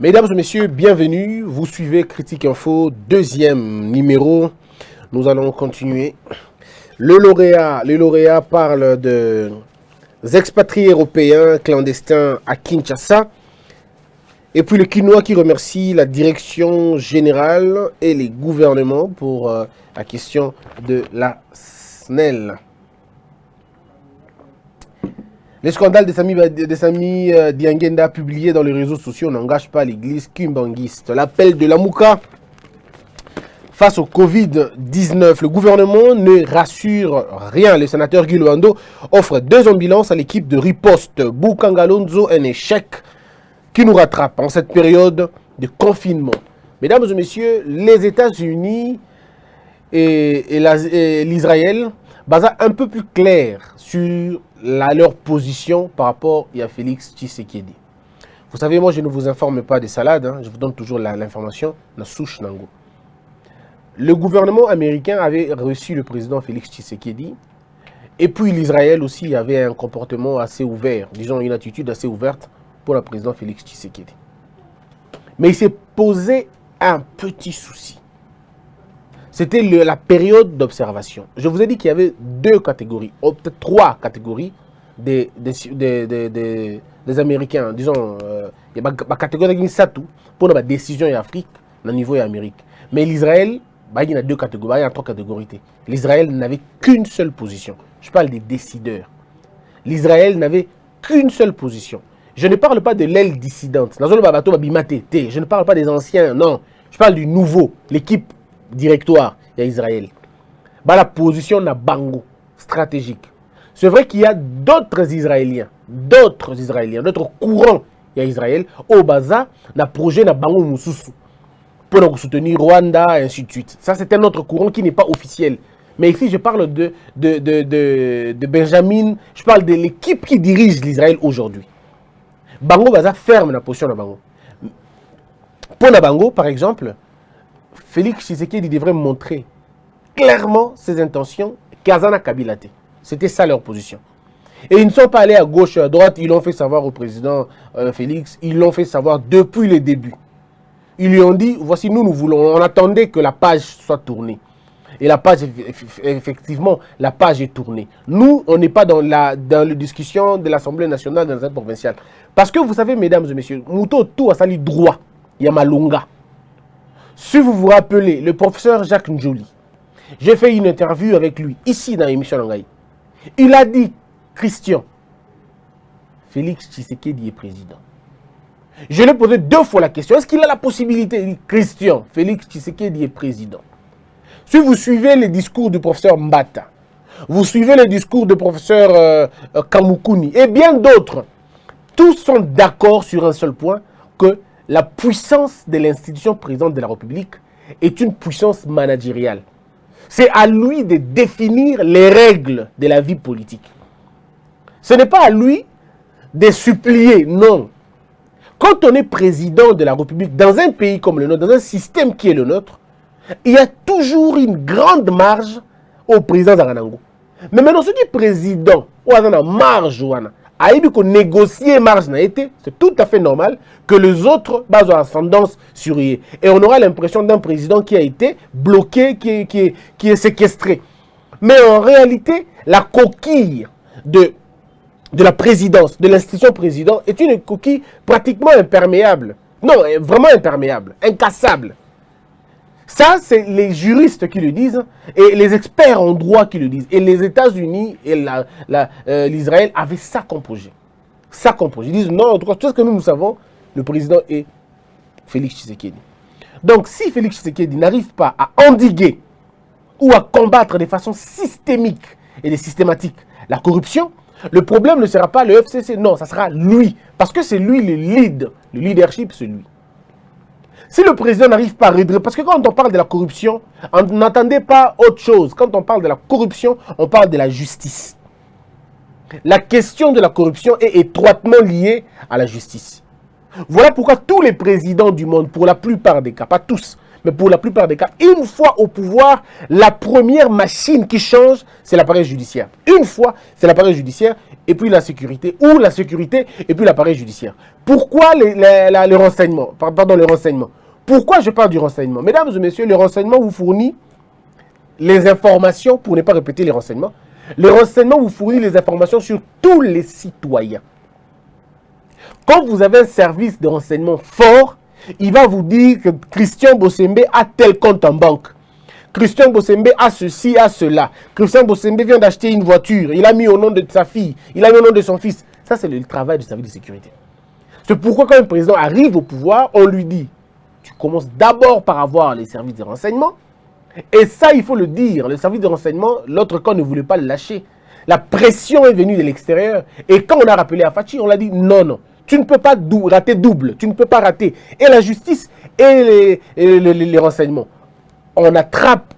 Mesdames et messieurs, bienvenue. Vous suivez Critique Info, deuxième numéro. Nous allons continuer. Le lauréat parle de expatriés européens clandestins à Kinshasa. Et puis le Quinois qui remercie la direction générale et les gouvernements pour la question de la SNEL. Les scandales des Sami Diangenda publiés dans les réseaux sociaux n'engagent pas l'église kimbanguiste. L'appel de Lamouka face au Covid-19. Le gouvernement ne rassure rien. Le sénateur Guy Luando offre 2 ambulances à l'équipe de riposte. Boukangalonzo, un échec qui nous rattrape en cette période de confinement. Mesdames et messieurs, les États-Unis et l'Israël basent un peu plus clair sur leur position par rapport à Félix Tshisekedi. Vous savez, moi je ne vous informe pas des salades, je vous donne toujours l'information, la souche nango. Le gouvernement américain avait reçu le président Félix Tshisekedi, et puis l'Israël aussi avait un comportement assez ouvert, disons une attitude assez ouverte pour le président Félix Tshisekedi. Mais il s'est posé un petit souci. C'était la période d'observation. Je vous ai dit qu'il y avait 2 catégories, ou peut-être 3 catégories des Américains. Disons, il y a une catégorie qui est pour la décision en Afrique, au niveau de l'Amérique. Mais l'Israël, il y a 2 catégories, il y a 3 catégories. L'Israël n'avait qu'une seule position. Je parle des décideurs. L'Israël n'avait qu'une seule position. Je ne parle pas de l'aile dissidente. Je ne parle pas des anciens, non. Je parle du nouveau, l'équipe directoire, il y a Israël. La position na bango stratégique. C'est vrai qu'il y a d'autres Israéliens, d'autres courants, il y a Israël, au Baza, na projet na bango mususu, pour soutenir Rwanda, et ainsi de suite. Ça, c'est un autre courant qui n'est pas officiel. Mais ici, je parle de Benjamin, je parle de l'équipe qui dirige l'Israël aujourd'hui. Bango Baza ferme la position na bango. Pour na bango, par exemple, Félix Tshisekedi devrait montrer clairement ses intentions Kazana Kabilate. C'était ça leur position. Et ils ne sont pas allés à gauche et à droite, ils l'ont fait savoir au président Félix, ils l'ont fait savoir depuis le début. Ils lui ont dit, voici nous voulons, on attendait que la page soit tournée. Et la page, effectivement, la page est tournée. Nous, on n'est pas dans la discussion de l'Assemblée nationale, dans la provinciale. Parce que vous savez, mesdames et messieurs, Mouto tout a sali droit, il y a Malunga. Si vous vous rappelez, le professeur Jacques Njoli, j'ai fait une interview avec lui, ici dans l'émission Langaï. Il a dit, Christian, Félix Tshisekedi est président. Je lui ai posé 2 fois la question, est-ce qu'il a la possibilité? Il dit, Christian, Félix Tshisekedi est président. Si vous suivez les discours du professeur Mbata, vous suivez les discours du professeur Kamukuni et bien d'autres, tous sont d'accord sur un seul point, que la puissance de l'institution présidente de la République est une puissance managériale. C'est à lui de définir les règles de la vie politique. Ce n'est pas à lui de supplier, non. Quand on est président de la République dans un pays comme le nôtre, dans un système qui est le nôtre, il y a toujours une grande marge au président Zaranango. Mais maintenant, ce qui est président, ou a une marge, aïbi qu'on négocie marge n'a été, c'est tout à fait normal que les autres basent ascendance sur lui. Et on aura l'impression d'un président qui a été bloqué, qui est séquestré. Mais en réalité, la coquille de la présidence, de l'institution président, est une coquille pratiquement imperméable. Non, vraiment imperméable, incassable. Ça, c'est les juristes qui le disent et les experts en droit qui le disent. Et les États-Unis et l'Israël avaient ça comme projet. Ça comme projet. Ils disent non, en tout cas, tout ce que nous savons, le président est Félix Tshisekedi. Donc, si Félix Tshisekedi n'arrive pas à endiguer ou à combattre de façon systémique et systématique la corruption, le problème ne sera pas le FCC, non, ça sera lui. Parce que c'est lui le leadership, c'est lui. Si le président n'arrive pas à redresser, parce que quand on parle de la corruption, on n'entendait pas autre chose. Quand on parle de la corruption, on parle de la justice. La question de la corruption est étroitement liée à la justice. Voilà pourquoi tous les présidents du monde, pour la plupart des cas, pas tous, mais pour la plupart des cas, une fois au pouvoir, la première machine qui change, c'est l'appareil judiciaire. Une fois, c'est l'appareil judiciaire, et puis la sécurité, ou la sécurité, et puis l'appareil judiciaire. Pourquoi le renseignement? Pardon, le renseignement. Pourquoi je parle du renseignement? Mesdames et messieurs, le renseignement vous fournit les informations, pour ne pas répéter les renseignements, le renseignement vous fournit les informations sur tous les citoyens. Quand vous avez un service de renseignement fort, il va vous dire que Christian Bossembe a tel compte en banque. Christian Bossembe a ceci, a cela. Christian Bossembe vient d'acheter une voiture. Il a mis au nom de sa fille. Il a mis au nom de son fils. Ça, c'est le travail du service de sécurité. C'est pourquoi quand un président arrive au pouvoir, on lui dit, tu commences d'abord par avoir les services de renseignement. Et ça, il faut le dire. Le service de renseignement, l'autre camp ne voulait pas le lâcher. La pression est venue de l'extérieur. Et quand on a rappelé à Fachi, on l'a dit, non, non. Tu ne peux pas rater double. Tu ne peux pas rater et la justice et les renseignements. On attrape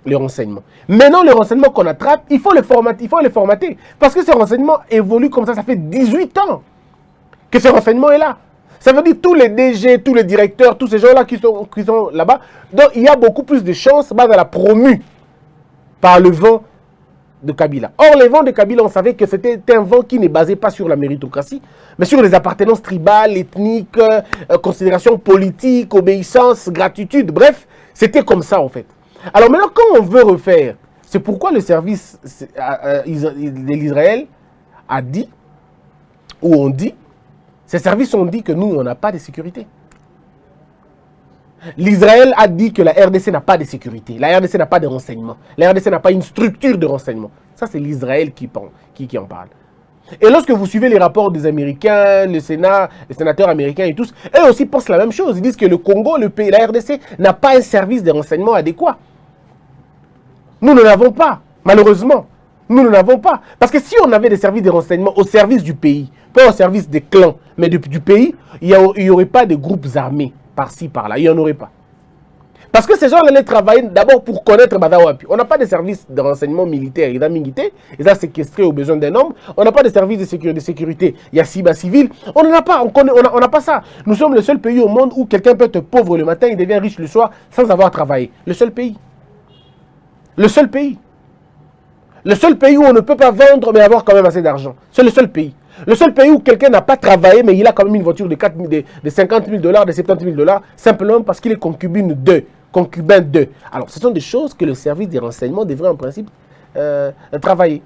les renseignements. Maintenant, les renseignements qu'on attrape, il faut les formater. Parce que ces renseignements évoluent comme ça fait 18 ans que ce renseignement est là. Ça veut dire tous les DG, tous les directeurs, tous ces gens-là qui sont là-bas. Donc, il y a beaucoup plus de chances dans la promue par le vent de Kabila. Or, le vent de Kabila, on savait que c'était un vent qui ne basait pas sur la méritocratie, mais sur les appartenances tribales, ethniques, considérations politiques, obéissance, gratitude. Bref, c'était comme ça, en fait. Alors maintenant, quand on veut refaire, c'est pourquoi le service de l'Israël a dit, ou on dit, ces services ont dit que nous, on n'a pas de sécurité. L'Israël a dit que la RDC n'a pas de sécurité. La RDC n'a pas de renseignement. La RDC n'a pas une structure de renseignement. Ça, c'est l'Israël qui en parle. Et lorsque vous suivez les rapports des Américains, le Sénat, les sénateurs américains et tous, eux aussi pensent la même chose. Ils disent que le Congo, le pays, la RDC n'a pas un service de renseignement adéquat. Nous ne l'avons pas, malheureusement. Nous ne l'avons pas. Parce que si on avait des services de renseignement au service du pays, pas au service des clans, mais du pays, il n'y aurait pas de groupes armés par-ci, par-là. Il n'y en aurait pas. Parce que ces gens allaient travailler d'abord pour connaître Badawapi. On n'a pas de service de renseignement militaire. Il y a militaire, ils ont séquestré aux besoins d'un homme. On n'a pas de service de sécurité. Il y a Siba civil. On n'en a pas. On n'a pas ça. Nous sommes le seul pays au monde où quelqu'un peut être pauvre le matin, il devient riche le soir sans avoir travaillé. Le seul pays. Le seul pays. Le seul pays où on ne peut pas vendre mais avoir quand même assez d'argent. C'est le seul pays. Le seul pays où quelqu'un n'a pas travaillé mais il a quand même une voiture de 50 000 $, de 70 000 $, simplement parce qu'il est concubin 2. Alors, ce sont des choses que le service des renseignements devrait en principe travailler.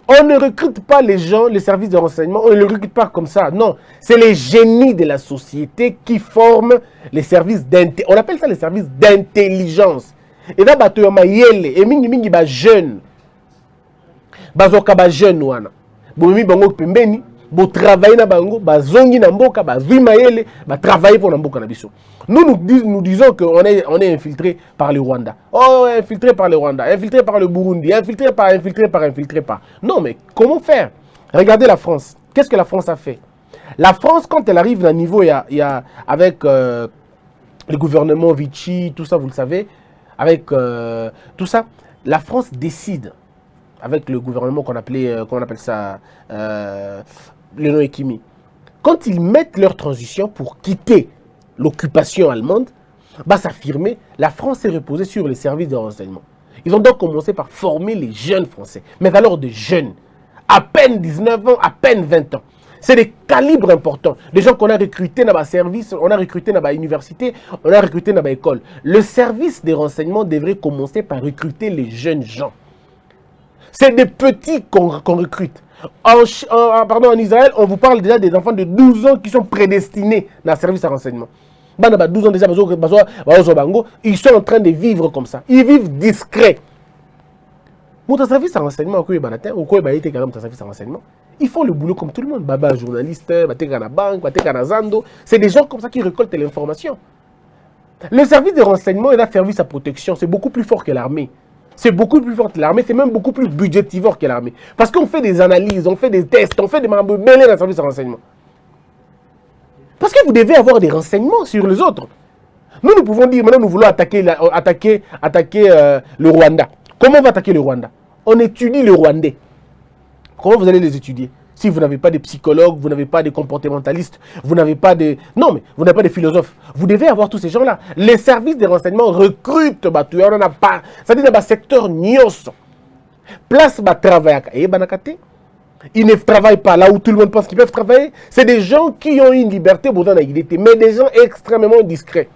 On ne recrute pas les gens, les services de renseignement, on ne les recrute pas comme ça. Non, c'est les génies de la société qui forment les services d'intelligence. On appelle ça les services d'intelligence. Et là, et mingi jeune. Bazoka ba jeune wana. Bomi bango pembeni, bo travailler na bango, bazongi na mboka, bazui mayele, ba travailler pour na mboka na biso. Nous disons qu'on est infiltré par le Rwanda. Oh, infiltré par le Rwanda, infiltré par le Burundi, infiltré par. Non, mais comment faire? Regardez la France. Qu'est-ce que la France a fait? La France, quand elle arrive à un niveau, avec le gouvernement Vichy, tout ça, vous le savez, avec tout ça, la France décide, avec le gouvernement qu'on appelle ça, Léon Ekimi, quand ils mettent leur transition pour quitter l'occupation allemande, s'affirmer, la France s'est reposée sur les services de renseignement. Ils ont donc commencé par former les jeunes Français, mais alors des jeunes, à peine 19 ans, à peine 20 ans. C'est des calibres importants. Des gens qu'on a recrutés dans le service, on a recruté dans l'université, on a recruté dans l'école. Le service des renseignements devrait commencer par recruter les jeunes gens. C'est des petits qu'on recrute. En Israël, on vous parle déjà des enfants de 12 ans qui sont prédestinés dans le service de renseignement. 12 ans déjà, ils sont en train de vivre comme ça. Ils vivent discrets. Mon service de renseignement, ils font le boulot comme tout le monde. Baba, journaliste, c'est des gens comme ça qui récoltent l'information. Le service de renseignement est un service à protection. C'est beaucoup plus fort que l'armée. C'est beaucoup plus fort que l'armée. C'est même beaucoup plus budgétivore que l'armée. Parce qu'on fait des analyses, on fait des tests, on fait des membres mêlés dans le service de renseignement. Parce que vous devez avoir des renseignements sur les autres. Nous pouvons dire, maintenant, nous voulons attaquer le Rwanda. Comment on va attaquer le Rwanda? On étudie le Rwandais. Comment vous allez les étudier? si vous n'avez pas de psychologues, vous n'avez pas de comportementalistes, vous n'avez pas de... Non, mais vous n'avez pas de philosophes. Vous devez avoir tous ces gens-là. Les services de renseignement recrutent, on n'en a pas. C'est-à-dire dans le secteur nyos. Place va travailler. Ils ne travaillent pas là où tout le monde pense qu'ils peuvent travailler. C'est des gens qui ont une liberté, mais des gens extrêmement discrets.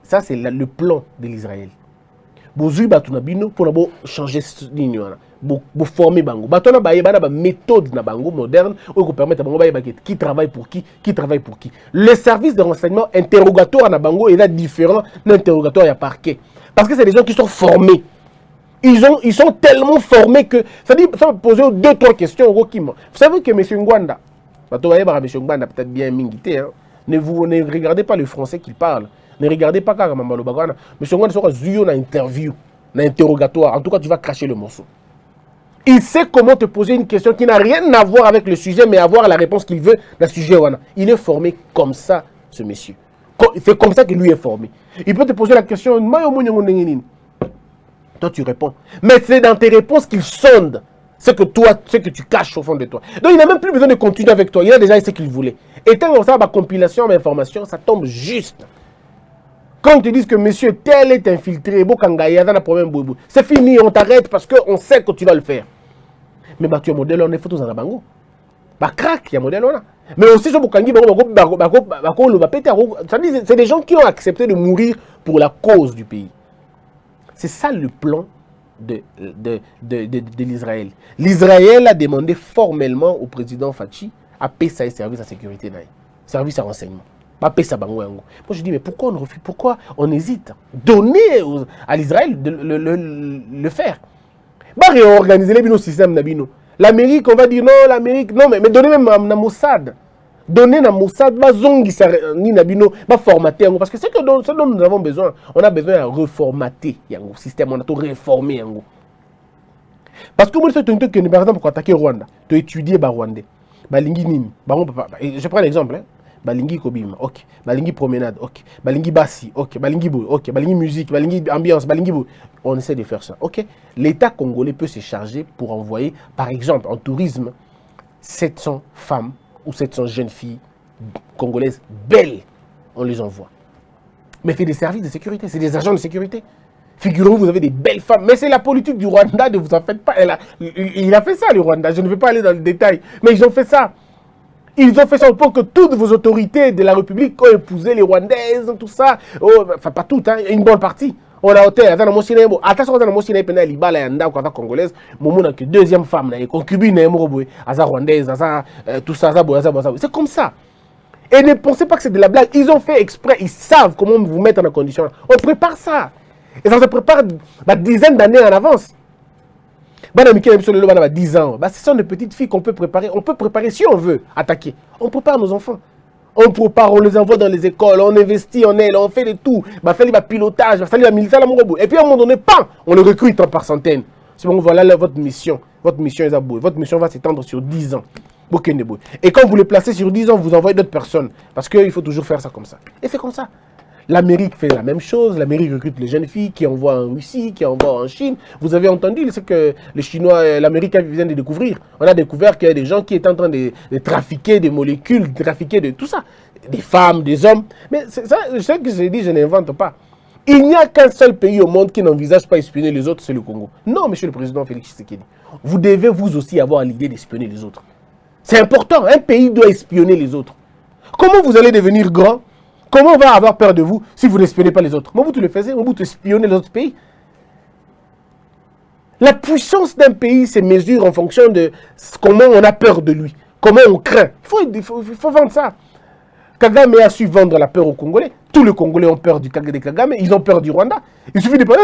Ça, c'est le plan de l'Israël. Bozui batunabino pour changer ligne pour former bango. Batona ba yeba méthode na bango moderne ou permettre bango ba qui travaille pour qui travaille pour qui. Le service de renseignement interrogatoire na bango est différent d'interrogatoire à parquet parce que c'est des gens qui sont formés. Ils sont tellement formés que ça dit ça poser deux trois questions au Vous savez que monsieur Ngwanda, monsieur Ngwanda peut-être bien mingité hein. Ne regardez pas le français qu'il parle. Ne regardez pas quand Mamalo Bagana. Monsieur Ngwanda sera zuyo na interview, na interrogatoire. En tout cas, tu vas cracher le morceau. Il sait comment te poser une question qui n'a rien à voir avec le sujet, mais avoir la réponse qu'il veut dans le sujet. Il est formé comme ça, ce monsieur. C'est comme ça que lui est formé. Il peut te poser la question. Toi, tu réponds. Mais c'est dans tes réponses qu'il sonde ce que tu caches au fond de toi. Donc, il n'a même plus besoin de continuer avec toi. Il a déjà ce qu'il voulait. Et tant que ça, ma compilation, ma information, ça tombe juste. Quand on te dit que monsieur tel est infiltré, c'est fini, on t'arrête parce qu'on sait que tu vas le faire. Mais tu as un modèle, on est photos en abango. Crac, il y a un modèle, on a. Mais aussi, c'est des gens qui ont accepté de mourir pour la cause du pays. C'est ça le plan de l'Israël. L'Israël a demandé formellement au président Fachi à payer sa service à sécurité, service à renseignement. Moi je dis mais pourquoi on refuse, pourquoi on hésite? Donner à l'Israël de le faire. Réorganiser les systèmes nabino. L'Amérique, on va dire non, l'Amérique, non, mais donnez même à Mossad. Donnez à Mossad, ni nabino, formater, parce que c'est ce dont nous avons besoin. On a besoin de reformater le système, on a tout réformer. Parce que moi, je suis par exemple, pour attaquer Rwanda, tu étudier Rwandais. Je prends l'exemple, hein. Balingi Kobima, ok. Balingi promenade, ok. Balingi bassi, ok. Balingi bou, ok. Balingi musique, balingi ambiance, balingi bou. On essaie de faire ça, ok. L'État congolais peut se charger pour envoyer, par exemple, en tourisme, 700 femmes ou 700 jeunes filles congolaises belles. On les envoie. Mais c'est des services de sécurité, c'est des agents de sécurité. Figurez-vous, vous avez des belles femmes. Mais c'est la politique du Rwanda, ne vous en faites pas. Il a fait ça, le Rwanda. Je ne vais pas aller dans le détail. Mais ils ont fait ça. Ils ont fait ça pour que toutes vos autorités de la République ont épousé les Rwandaises, tout ça. Oh, enfin, pas toutes, hein, une bonne partie. On a ôté, attention, on a motiné pendant les balles et en congolaise. Mon que deuxième femme, concubine, rwandaise, tout ça, c'est comme ça. Et ne pensez pas que c'est de la blague. Ils ont fait exprès, ils savent comment vous mettre en condition. On prépare ça. Et ça se prépare dizaines d'années en avance. 10 ans. Ce sont des petites filles qu'on peut préparer. On peut préparer si on veut attaquer. On prépare nos enfants. On prépare, on les envoie dans les écoles, on investit en elles, on fait de tout. On fait le pilotage, on fait le militaire. Et puis à un moment donné, on le recrute par centaines. C'est bon, voilà votre mission. Votre mission est à bout. Votre mission va s'étendre sur 10 ans. Et quand vous les placez sur 10 ans, vous envoyez d'autres personnes. Parce qu'il faut toujours faire ça comme ça. Et c'est comme ça. L'Amérique fait la même chose. L'Amérique recrute les jeunes filles qui envoient en Russie, qui envoient en Chine. Vous avez entendu ce que les Chinois, l'Amérique vient de découvrir. On a découvert qu'il y a des gens qui étaient en train de trafiquer des molécules, de trafiquer de tout ça. Des femmes, des hommes. Mais ça, ce que j'ai dit, je n'invente pas. Il n'y a qu'un seul pays au monde qui n'envisage pas espionner les autres, c'est le Congo. Non, monsieur le président Félix Tshisekedi. Vous devez vous aussi avoir l'idée d'espionner les autres. C'est important. Un pays doit espionner les autres. Comment vous allez devenir grand? Comment on va avoir peur de vous si vous n'espionnez pas les autres? Mobutu le faisait, Mobutu espionnait les autres pays. La puissance d'un pays se mesure en fonction de comment on a peur de lui, comment on craint. Il faut vendre ça. Kagame a su vendre la peur aux Congolais. Tous les Congolais ont peur du Kagame, ils ont peur du Rwanda. Il suffit de parler,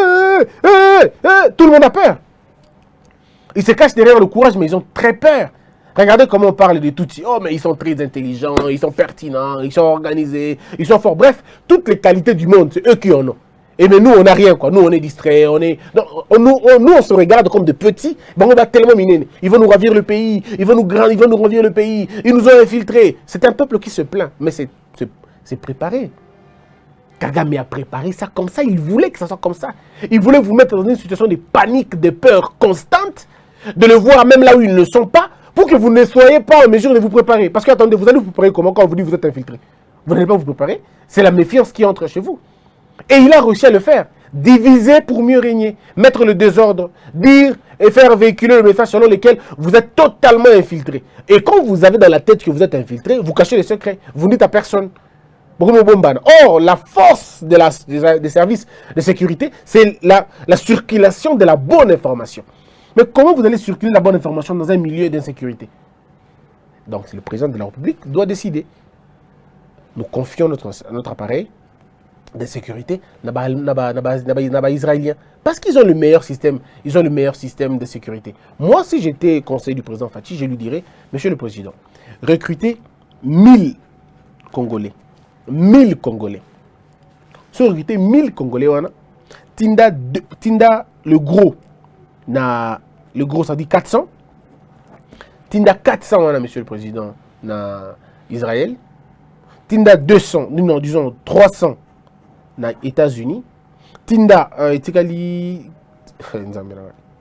tout le monde a peur. Ils se cachent derrière le courage, mais ils ont très peur. Regardez comment on parle de Tutsi. Oh, mais ils sont très intelligents, ils sont pertinents, ils sont organisés, ils sont forts. Bref, toutes les qualités du monde, c'est eux qui en ont. Et mais nous, on n'a rien, quoi. Nous, on est distraits, nous, on se regarde comme des petits. Bon, on va tellement miner. Ils vont nous ravir le pays, ils vont nous ravir le pays, ils nous ont infiltrés. C'est un peuple qui se plaint, mais c'est préparé. Kagame a préparé ça comme ça, il voulait que ça soit comme ça. Il voulait vous mettre dans une situation de panique, de peur constante, de le voir même là où ils ne sont pas, pour que vous ne soyez pas en mesure de vous préparer. Parce que, attendez, vous allez vous préparer comment quand on vous dit que vous êtes infiltré? Vous n'allez pas vous préparer. C'est la méfiance qui entre chez vous. Et il a réussi à le faire. Diviser pour mieux régner. Mettre le désordre. Dire et faire véhiculer le message selon lequel vous êtes totalement infiltré. Et quand vous avez dans la tête que vous êtes infiltré, vous cachez les secrets. Vous ne dites à personne. Or, la force des services de sécurité, c'est la circulation de la bonne information. Mais comment vous allez circuler la bonne information dans un milieu d'insécurité? Donc, le président de la République doit décider. Nous confions notre appareil de sécurité aux Israéliens. Parce qu'ils ont le meilleur système. Ils ont le meilleur système de sécurité. Moi, si j'étais conseiller du président Fachi, je lui dirais, Monsieur le Président, recrutez 1000 Congolais. 1000 Congolais. Si vous recrutez 1000 Congolais, Tinda le gros, ça dit 400. Tinda 400, Monsieur le Président, na Israël. Tinda 200, non, disons 300 na États-Unis. Tinda,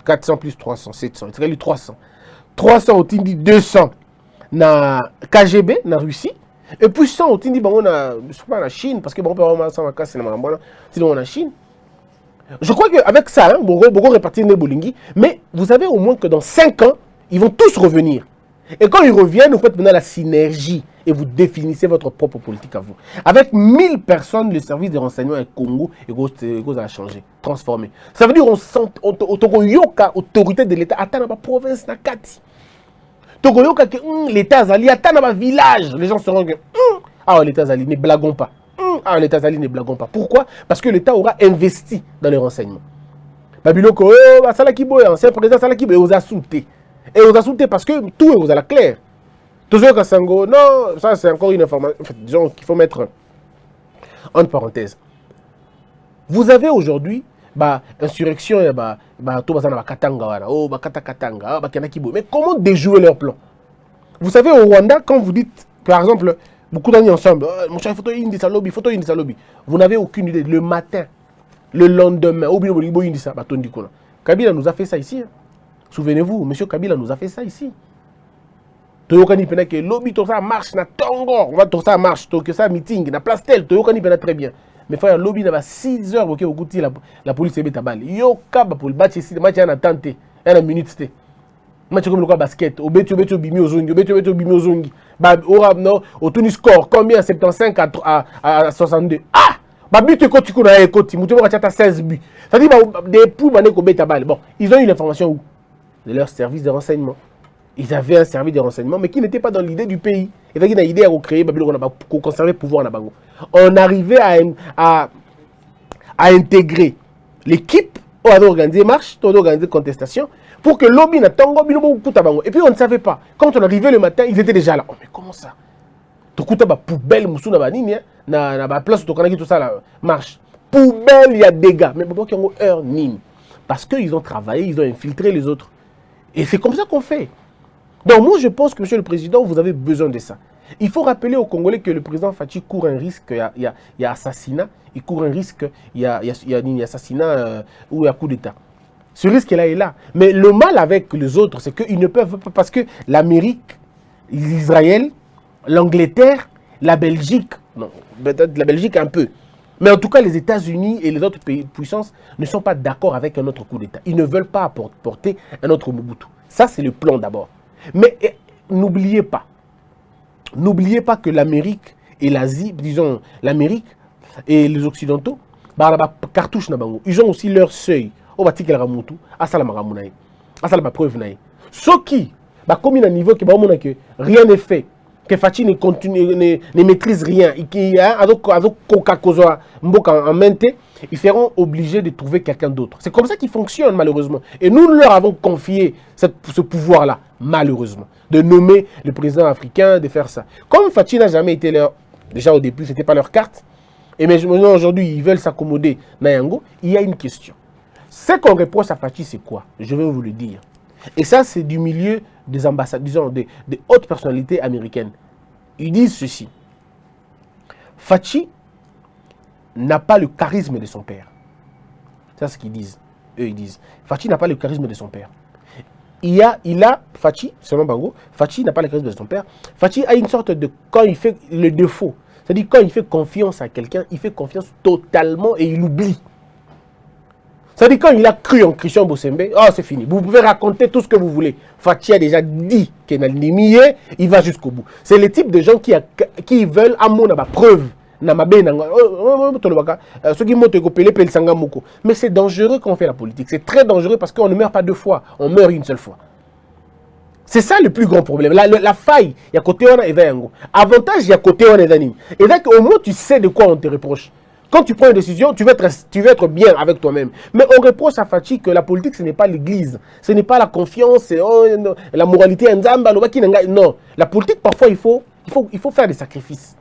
400 plus 300, 700, 300. 300 au Tindi 200 na KGB, na Russie. Et puis 100 au Tindi, je sais pas, la Chine, parce que bon, sinon la Chine. Je crois qu'avec ça, beaucoup répartir les Bolingi, mais vous savez au moins que dans 5 ans, ils vont tous revenir. Et quand ils reviennent, vous faites maintenant la synergie et vous définissez votre propre politique à vous. Avec 1000 personnes, le service de renseignement au Congo a changé, transformé. Ça veut dire qu'on sent autorité de l'État, attends la province, na kati. Togoyoka que l'État Azali, attends la village. Les gens seront que l'État Azali, ne blaguons pas. L'État Azali, ne blaguons pas. Pourquoi? Parce que l'État aura investi dans les renseignements. Babiloko, Salakiboy, ancien président Salakiboy, vous a sauté. Et vous a sauté parce que tout est vous a la clair. Toujours Kassango, non, ça c'est encore une information, en fait, disons qu'il faut mettre en parenthèse. Vous avez aujourd'hui, insurrection, mais comment déjouer leur plan? Vous savez, au Rwanda, quand vous dites, par exemple, beaucoup d'amis ensemble, mon cher, photo Indisa lobby, vous n'avez aucune idée. Le matin, le lendemain, Kabila nous a fait ça ici. Hein. Souvenez-vous, M. Kabila nous a fait ça ici. Toyokani pena que lobby to ça marche na Tongo, on va to ça marche, to ça meeting na place tel, Toyokani pena très bien. Mais frère lobby na 6 heures OK okuti la police ebeta balle. Yo kaba pour le match ici, le match na tenté, na minute té. Match comme le basket, obeto bimi ozongi, bimi ozongi. Ora no, au Tuni score combien 75 à 62. Ah! But ko tu na ekoti, mutu ko chata 16 buts. Ça dit depuis mané ko beta balle. Bon, ils ont eu l'information où? De leur service de renseignement. Ils avaient un service de renseignement, mais qui n'était pas dans l'idée du pays. Il y avait une idée à créer, pour conserver le pouvoir. On arrivait à intégrer l'équipe, on avait organisé marche, on avait organisé contestation, pour que l'obbi n'a pas de. Et puis on ne savait pas. Quand on arrivait le matin, ils étaient déjà là. Oh, mais comment ça? Tu as poubelle, moussou, na place, tout ça, là, marche. Poubelle, il y a des dégâts. Mais pourquoi ils ont heure nime? Parce qu'ils ont travaillé, ils ont infiltré les autres. Et c'est comme ça qu'on fait. Donc moi je pense que Monsieur le Président, vous avez besoin de ça. Il faut rappeler aux Congolais que le président Fachi court un risque, il y a assassinat, il court un risque, il y a assassinat ou il y a coup d'État. Ce risque-là est là. Mais le mal avec les autres, c'est qu'ils ne peuvent pas, parce que l'Amérique, l'Israël, l'Angleterre, la Belgique, non, peut-être la Belgique un peu, mais en tout cas les États-Unis et les autres pays puissances ne sont pas d'accord avec un autre coup d'État. Ils ne veulent pas porter un autre Mobutu. Ça c'est le plan d'abord. Mais n'oubliez pas que l'Amérique et l'Asie, disons l'Amérique et les Occidentaux, cartouche na bango, ils ont aussi leur seuil. Au bati kel ramutu, asala maramunaï, asala preuve naï. Ce qui, comme il a un niveau que rien n'est fait, que Fachi ne maîtrise rien, et qu'il y a avec Coca-Cola en mente, ils seront obligés de trouver quelqu'un d'autre. C'est comme ça qu'ils fonctionnent malheureusement. Et nous leur avons confié ce pouvoir-là, malheureusement, de nommer le président africain, de faire ça. Comme Fachi n'a jamais été leur... Déjà au début, ce n'était pas leur carte. Et maintenant aujourd'hui, ils veulent s'accommoder Nayango. Il y a une question. Ce qu'on reproche à Fachi, c'est quoi? Je vais vous le dire. Et ça, c'est du milieu des ambassades, disons, des hautes personnalités américaines. Ils disent ceci. Fachi n'a pas le charisme de son père. C'est ce qu'ils disent. Eux, ils disent. Fachi n'a pas le charisme de son père. Fachi, selon Bango, Fachi n'a pas le charisme de son père. Fachi a une sorte de, quand il fait le défaut, c'est-à-dire quand il fait confiance à quelqu'un, il fait confiance totalement et il oublie. C'est-à-dire quand il a cru en Christian Bossembe, oh c'est fini, vous pouvez raconter tout ce que vous voulez. Fachi a déjà dit qu'il n'a ni il va jusqu'au bout. C'est le type de gens qui veulent à mon preuve. Mais c'est dangereux quand on fait la politique. C'est très dangereux parce qu'on ne meurt pas deux fois, on meurt une seule fois. C'est ça le plus grand problème. La faille, il y a côté on a Yango. Avantage, il y a côté on est d'anim. Et donc au moins tu sais de quoi on te reproche. Quand tu prends une décision, tu veux être bien avec toi-même. Mais on reproche à Fachi que la politique, ce n'est pas l'église. Ce n'est pas la confiance, la moralité. Non. La politique, parfois, il faut faire des sacrifices.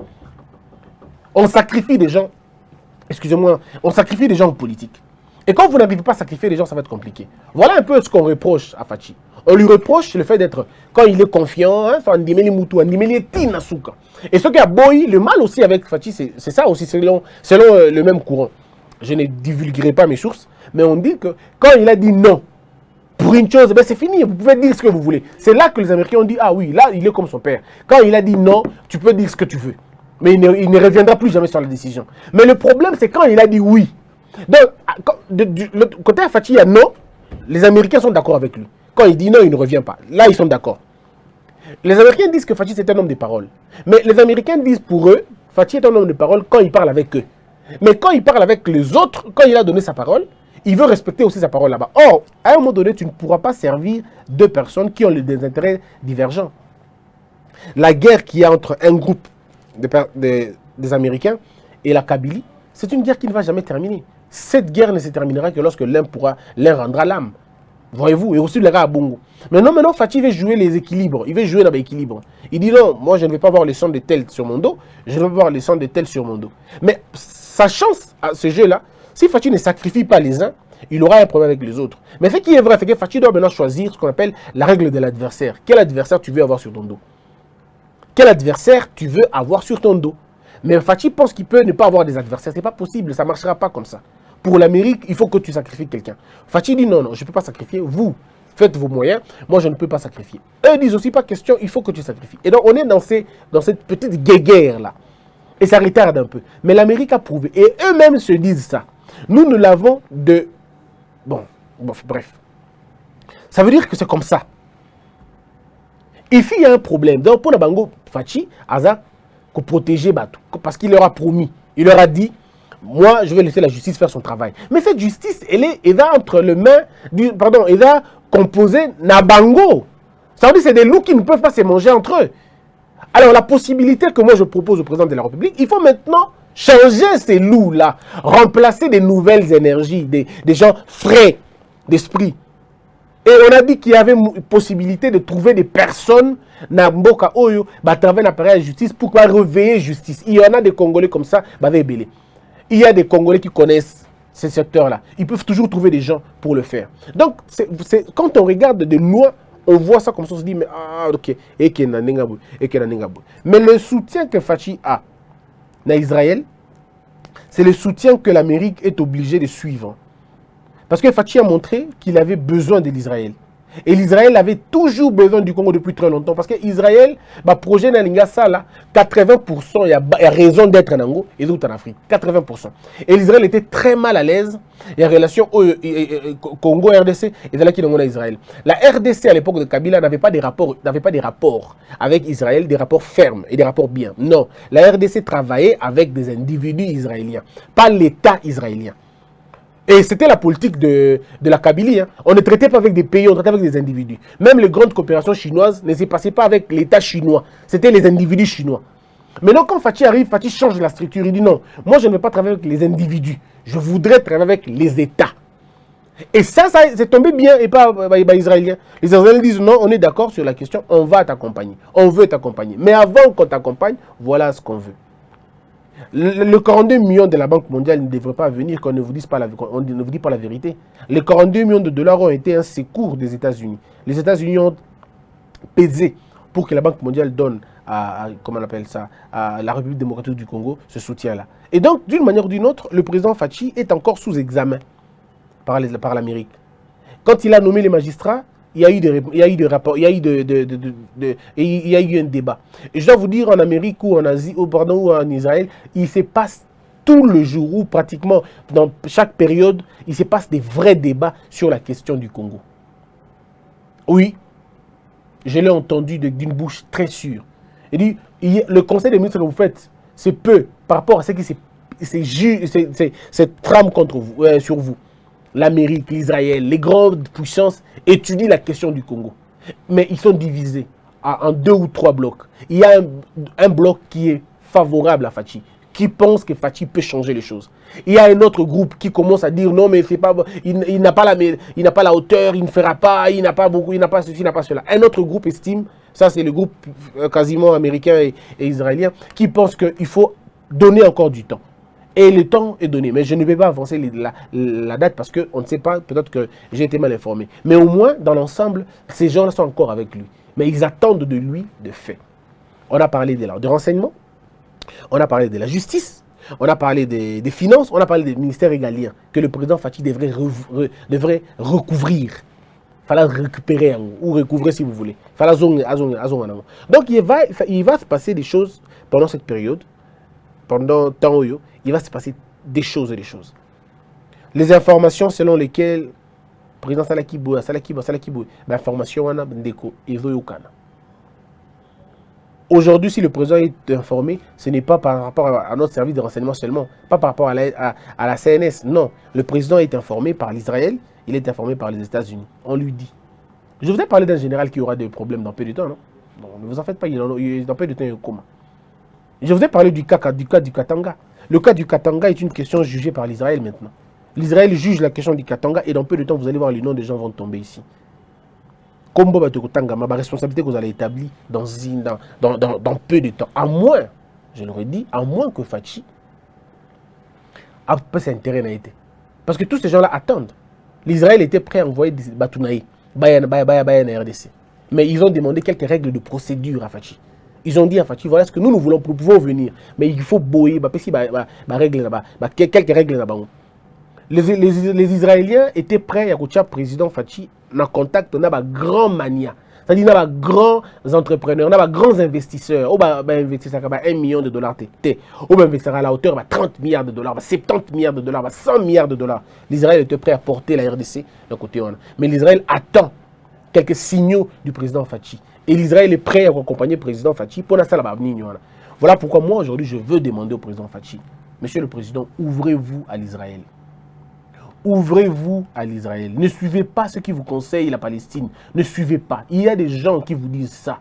On sacrifie des gens. Excusez-moi. On sacrifie des gens en politique. Et quand vous n'arrivez pas à sacrifier des gens, ça va être compliqué. Voilà un peu ce qu'on reproche à Fachi. On lui reproche le fait d'être, quand il est confiant, et ce qui a boy, le mal aussi avec Fachi, c'est ça aussi, selon le même courant. Je ne divulguerai pas mes sources, mais on dit que quand il a dit non, pour une chose, ben c'est fini, vous pouvez dire ce que vous voulez. C'est là que les Américains ont dit, ah oui, là, il est comme son père. Quand il a dit non, tu peux dire ce que tu veux. Mais il ne reviendra plus jamais sur la décision. Mais le problème, c'est quand il a dit oui. Donc, du côté de Fachi, il y a non, les Américains sont d'accord avec lui. Quand il dit non, il ne revient pas. Là, ils sont d'accord. Les Américains disent que Fachi, c'est un homme de parole. Mais les Américains disent pour eux, Fachi est un homme de parole quand il parle avec eux. Mais quand il parle avec les autres, quand il a donné sa parole, il veut respecter aussi sa parole là-bas. Or, à un moment donné, tu ne pourras pas servir deux personnes qui ont des intérêts divergents. La guerre qu'il y a entre un groupe des Américains et la Kabylie, c'est une guerre qui ne va jamais terminer. Cette guerre ne se terminera que lorsque l'un rendra l'âme. Voyez-vous, et aussi le gars à Bongo. Maintenant, Fachi veut jouer les équilibres. Il veut jouer dans l'équilibre. Il dit non, moi je ne vais pas voir les sons de tel sur mon dos, je ne vais pas voir les sons de tel sur mon dos. Mais sa chance à ce jeu-là, si Fachi ne sacrifie pas les uns, il aura un problème avec les autres. Mais ce qui est vrai, c'est que Fachi doit maintenant choisir ce qu'on appelle la règle de l'adversaire. Quel adversaire tu veux avoir sur ton dos? Quel adversaire tu veux avoir sur ton dos? Mais Fachi pense qu'il peut ne pas avoir des adversaires. Ce n'est pas possible, ça ne marchera pas comme ça. Pour l'Amérique, il faut que tu sacrifies quelqu'un. Fachi dit non, je ne peux pas sacrifier. Vous, faites vos moyens. Moi, je ne peux pas sacrifier. Eux disent aussi pas question, il faut que tu sacrifies. Et donc, on est dans cette petite guéguerre-là. Et ça retarde un peu. Mais l'Amérique a prouvé. Et eux-mêmes se disent ça. Nous l'avons de... Bon, bref. Ça veut dire que c'est comme ça. Ici, il y a un problème. Donc, pour Nabango, Fachi, Aza, pour protéger Batou. Parce qu'il leur a promis. Il leur a dit... Moi, je vais laisser la justice faire son travail. Mais cette justice, elle va entre les mains elle va composer Nabango. Ça veut dire que c'est des loups qui ne peuvent pas se manger entre eux. Alors, la possibilité que moi je propose au président de la République, il faut maintenant changer ces loups-là, remplacer des nouvelles énergies, des gens frais d'esprit. Et on a dit qu'il y avait une possibilité de trouver des personnes na mboka oyo, à travers l'appareil de justice pour réveiller justice. Il y en a des Congolais comme ça, belé. Il y a des Congolais qui connaissent ces secteurs-là. Ils peuvent toujours trouver des gens pour le faire. Donc, quand on regarde de loin, on voit ça comme ça, on se dit, mais ok, mais le soutien que Fachi a dans Israël, c'est le soutien que l'Amérique est obligée de suivre. Parce que Fachi a montré qu'il avait besoin de l'Israël. Et l'Israël avait toujours besoin du Congo depuis très longtemps. Parce que Israël, projet Nalinga, ça là, 80%, il y a raison d'être en Ango et d'autres en Afrique. 80%. Et l'Israël était très mal à l'aise. Il y a relation Congo-RDC et de là qui est Israël. La RDC à l'époque de Kabila n'avait pas des rapports avec Israël, des rapports fermes et des rapports bien. Non. La RDC travaillait avec des individus israéliens, pas l'État israélien. Et c'était la politique de la Kabylie. Hein. On ne traitait pas avec des pays, on traitait avec des individus. Même les grandes coopérations chinoises ne se passaient pas avec l'État chinois. C'était les individus chinois. Maintenant, quand Fachi arrive, Fachi change la structure. Il dit non, moi je ne veux pas travailler avec les individus. Je voudrais travailler avec les États. Et ça c'est tombé bien et pas israélien. Les Israéliens disent non, on est d'accord sur la question, on va t'accompagner. On veut t'accompagner. Mais avant qu'on t'accompagne, voilà ce qu'on veut. Le 42 millions de la Banque mondiale ne devrait pas venir qu'on ne vous dise pas la vérité. Les 42 millions de dollars ont été un secours des États-Unis. Les États-Unis ont pesé pour que la Banque mondiale donne comment on appelle ça, à la République démocratique du Congo, ce soutien-là. Et donc, d'une manière ou d'une autre, le président Fachi est encore sous examen par l'Amérique. Quand il a nommé les magistrats, il y a eu des rapports, il y a eu un débat. Et je dois vous dire, en Amérique ou en Asie, ou en Israël, il se passe tout le jour, ou pratiquement dans chaque période, il se passe des vrais débats sur la question du Congo. Oui, je l'ai entendu d'une bouche très sûre. Il dit, le conseil des ministres que vous faites, c'est peu par rapport à ce qui se trame contre vous, sur vous. L'Amérique, l'Israël, les grandes puissances étudient la question du Congo. Mais ils sont divisés en 2 ou 3 blocs. Il y a un bloc qui est favorable à Fachi, qui pense que Fachi peut changer les choses. Il y a un autre groupe qui commence à dire non, mais c'est pas, il n'a pas la hauteur, il ne fera pas, il n'a pas beaucoup, il n'a pas ceci, il n'a pas cela. Un autre groupe estime, ça c'est le groupe quasiment américain et israélien, qui pense qu'il faut donner encore du temps. Et le temps est donné. Mais je ne vais pas avancer la date parce qu'on ne sait pas, peut-être que j'ai été mal informé. Mais au moins, dans l'ensemble, ces gens-là sont encore avec lui. Mais ils attendent de lui de faits. On a parlé des renseignements, on a parlé de la justice, on a parlé des finances, on a parlé des ministères régaliens que le président Fachi devrait recouvrir. Il fallait récupérer ou recouvrer si vous voulez. Donc il va se passer des choses pendant cette période, pendant temps où il va se passer des choses et des choses. Les informations selon lesquelles le président Salaki Bouya, l'information wana ndeko ezoyokana. Aujourd'hui, si le président est informé, ce n'est pas par rapport à notre service de renseignement seulement, pas par rapport à la CNS, non. Le président est informé par l'Israël, il est informé par les États-Unis. On lui dit. Je vous ai parlé d'un général qui aura des problèmes dans peu de temps, non? Bon, ne vous en faites pas, dans peu de temps, il est au coma. Je vous ai parlé du cas du Katanga. Le cas du Katanga est une question jugée par l'Israël maintenant. L'Israël juge la question du Katanga et dans peu de temps, vous allez voir, les noms des gens vont tomber ici. Comme Boba Katanga, ma responsabilité que vous allez établir dans peu de temps. À moins, je l'aurais dit, à moins que Fachi a pas ses intérêts n'a été. Parce que tous ces gens-là attendent. L'Israël était prêt à envoyer des Batounaï, Bayan RDC. Mais ils ont demandé quelques règles de procédure à Fachi. Ils ont dit à Fachi, voilà ce que nous voulons, nous pouvons venir. Mais il faut boyer, quelques règles là-bas. Les Israéliens étaient prêts à le président Fachi en contact, on a des grands manias. C'est-à-dire, on a des grands entrepreneurs, on a des grands investisseurs. On va investir 1 million de dollars. On va investir à la hauteur de 30 milliards de dollars, 70 milliards de dollars, 100 milliards de dollars. L'Israël était prêt à porter la RDC d'un côté. Mais l'Israël attend quelques signaux du président Fachi. Et l'Israël est prêt à accompagner le président Fachi pour la salle. Voilà pourquoi moi aujourd'hui je veux demander au président Fachi, Monsieur le Président, ouvrez-vous à l'Israël. Ouvrez-vous à l'Israël. Ne suivez pas ceux qui vous conseillent la Palestine. Ne suivez pas. Il y a des gens qui vous disent ça.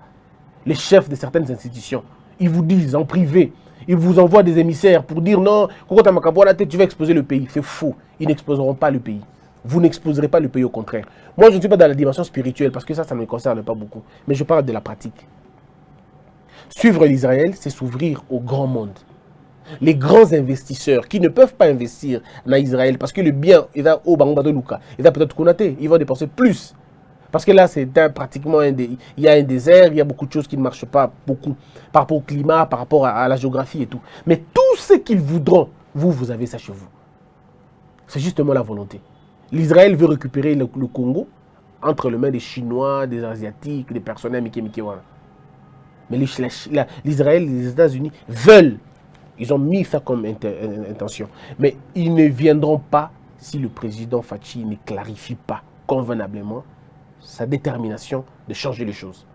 Les chefs de certaines institutions. Ils vous disent en privé. Ils vous envoient des émissaires pour dire non, tu vas exposer le pays. C'est faux. Ils n'exposeront pas le pays. Vous n'exposerez pas le pays, au contraire. Moi, je ne suis pas dans la dimension spirituelle parce que ça ne me concerne pas beaucoup. Mais je parle de la pratique. Suivre l'Israël, c'est s'ouvrir au grand monde. Les grands investisseurs qui ne peuvent pas investir en Israël parce que le bien, il va au Bango de Luka, il va peut-être connaître, ils vont dépenser plus. Parce que là, c'est pratiquement il y a un désert, il y a beaucoup de choses qui ne marchent pas beaucoup par rapport au climat, par rapport à la géographie et tout. Mais tout ce qu'ils voudront, vous avez ça chez vous. C'est justement la volonté. L'Israël veut récupérer le Congo entre les mains des Chinois, des Asiatiques, des personnes Mickey. Mais l'Israël et les États-Unis veulent. Ils ont mis ça comme intention. Mais ils ne viendront pas si le président Fachi ne clarifie pas convenablement sa détermination de changer les choses.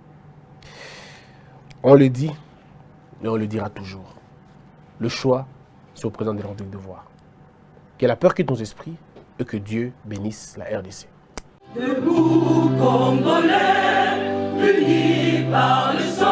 On le dit et on le dira toujours. Le choix, c'est au président de la République de voir. Que la peur quitte nos esprits et que Dieu bénisse la RDC. Debout, Congolais, unis par le sang.